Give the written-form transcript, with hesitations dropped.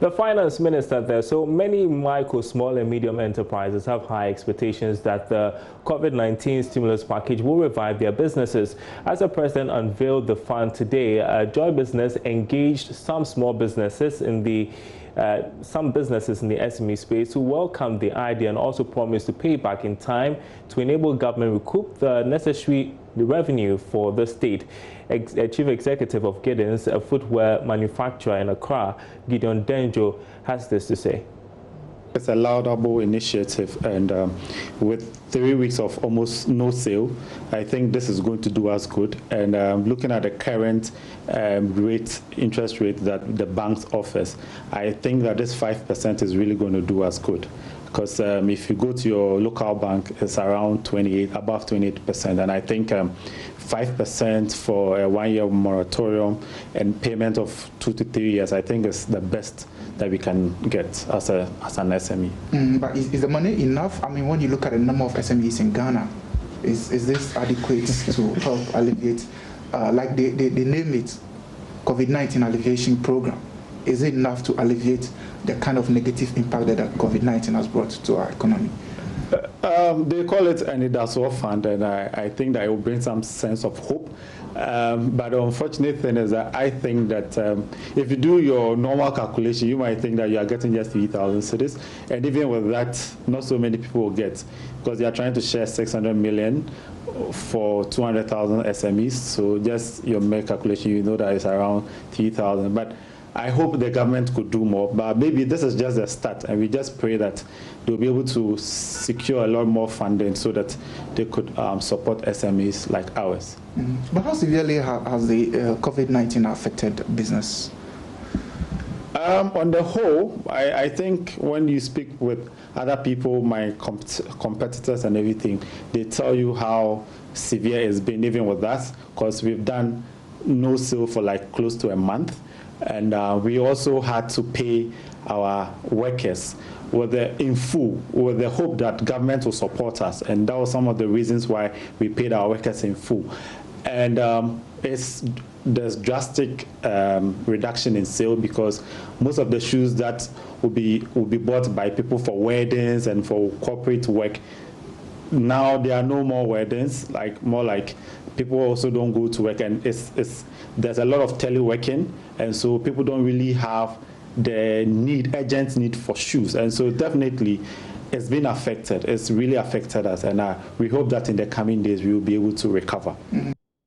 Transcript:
The finance minister there, so many micro, small and medium enterprises have high expectations that the COVID-19 stimulus package will revive their businesses. As the president unveiled the fund today, Joy Business engaged some small businesses in the SME space who welcomed the idea and also promised to pay back in time to enable government recoup the necessary revenue for the state. Chief Executive of Gideon's, a footwear manufacturer in Accra, Gideon Denjo, has this to say. It's a laudable initiative, and with 3 weeks of almost no sale, I think this is going to do us good. And looking at the current interest rate that the banks offers, I think that this 5% is really going to do us good. Because if you go to your local bank, it's around 28, above 28%, and I think 5% for a 1-year moratorium and payment of 2 to 3 years, I think is the best that we can get as an SME. But is the money enough? I mean, when you look at the number of SMEs in Ghana, is this adequate to help alleviate, like they name it, COVID-19 alleviation program? Is it enough to alleviate the kind of negative impact that COVID-19 has brought to our economy? They call it an industrial fund, and I think that it will bring some sense of hope. But the unfortunate thing is that I think that if you do your normal calculation, you might think that you are getting just 3,000 cedis, and even with that, not so many people will get, because they are trying to share 600 million for 200,000 SMEs. So just your mere calculation, you know that it's around 3,000. But I hope the government could do more, but maybe this is just a start, and we just pray that they'll be able to secure a lot more funding so that they could support SMEs like ours. But how severely has the COVID-19 affected business? On the whole, I think when you speak with other people, my competitors and everything, they tell you how severe it's been even with us, because we've done no sale for like close to a month. And we also had to pay our workers in full, with the hope that government will support us. And that was some of the reasons why we paid our workers in full. And there's drastic reduction in sale, because most of the shoes that will be bought by people for weddings and for corporate work, now there are no more weddings, more like people also don't go to work, and there's a lot of teleworking, and so people don't really have the urgent need for shoes, and so definitely it's been affected. It's really affected us, and we hope that in the coming days we will be able to recover.